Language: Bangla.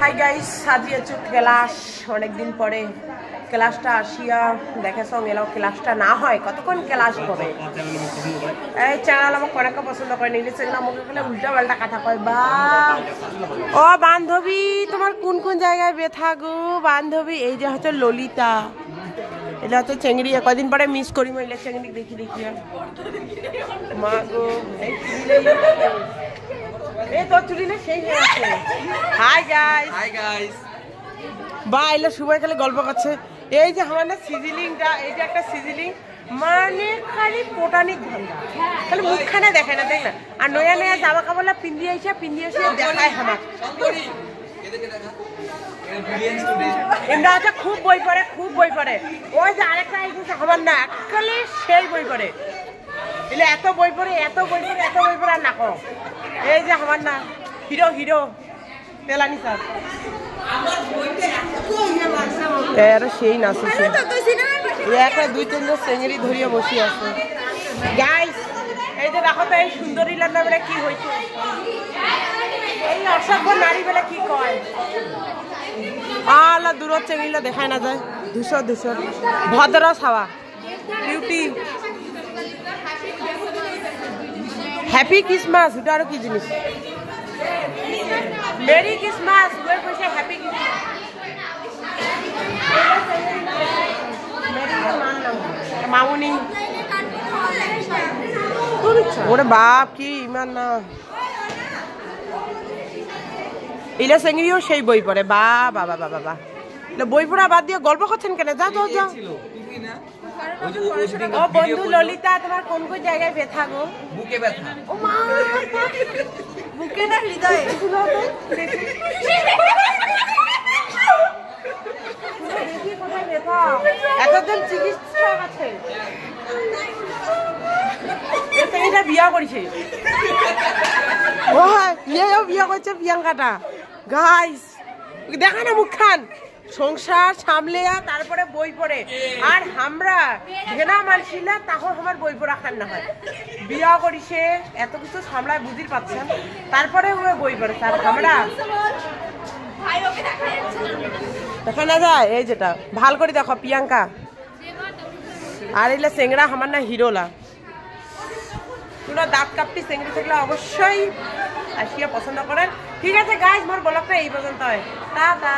হাই গাইস, আজি আছো ক্লাস অনেক দিন পরে ক্লাসটা আসিয়া দেখে সঙ্গে এলাও ক্লাসটা না হয় কতক্ষণ ক্লাস করে এই চ্যানেল আমাকে অনেক পছন্দ করে নিলে সেগুলো আমাকে বলে উল্টা পাল্টা কথা কয় বা ও বান্ধবী তোমার কোন কোন জায়গায় ব্যথা গো বান্ধবী? এই যে হচ্ছে ললিতা, এটা হচ্ছে চেংড়ি, কদিন পরে মিস করি মহিলা চেংড়ি দেখি দেখিয়া মা গো এই তো চুলিলে সেই হয়ে আছে। হাই গাইস বা এলো সময় খালি গল্প করছে। এই যে আমার না সিজিলিংটা, এই যে একটা সিজিলিং মানে খালি পোটানিক ধান্দা, খালি মুখখানে দেখে না, দেখ না। আর নয়া নয়া জামা কাপড় পিন্দিয়ে এসে দেখায় আমার এমরা হচ্ছে খুব বই পড়ে ওই যে আরেকটা আমার না এককালে সেই বই পড়ে এলে এত বই পড়ে আর না কম। এই যে আমার না হিরো তেলানি স্যার এর সেই নাচছে, একটা দুই তিনজন চেঙ্গেরি ধরিয়ে বসে আছে। গাইস এই যে দেখো তো এই সুন্দরী লান্না বেলা কি হয়েছে, এই অসভ্য নারী বেলা কি কয় আল্লাহ দূরত চেঙ্গিলা দেখায় না যায়। ধূসর ভদ্র ছাওয়া বিউটি হ্যাপি ক্রিসমাস, ওটা আরো কি জিনিস? Merry Christmas, happy Christmas. মামুনি ওরে বাপ কি ইমান না, ইলা সেঙ্গিও সেই বই পড়ে। বা বাবা বাবা বাবা বই পড়া বাদ দিয়ে গল্প করছেন কেন? যাও ও বন্ধু ললিতা, তোমার কোন কোন জায়গায় ব্যথা গো? বুকে ব্যথা। ও মা, বুকে না হৃদয়ে? এতদিন চিকিৎসা আছে, এটা বিয়া করেছে। ও বিয়া করছে প্রিয়াঙ্কাটা। গাইস দেখা না মুখখান, সংসার সামলে তারপরে বই পড়ে। আর আমরা ঘেনা মানছিলা তাহলে আমার বই পড়া খান না হয়, বিয়া করিছে এত কিছু সামলায় বুঝির পাচ্ছেন, তারপরে বই পড়ে। আর আমরা দেখা না যায়। এই যেটা ভাল করে দেখো প্রিয়াঙ্কা, আর এলে চেংড়া আমার না হিরোলা। কোনো দাঁত কাপটি চেংড়ি থাকলে অবশ্যই আসিয়া পছন্দ করেন। ঠিক আছে গাইস, মোর ব্লগটা এই পর্যন্ত হয়। টা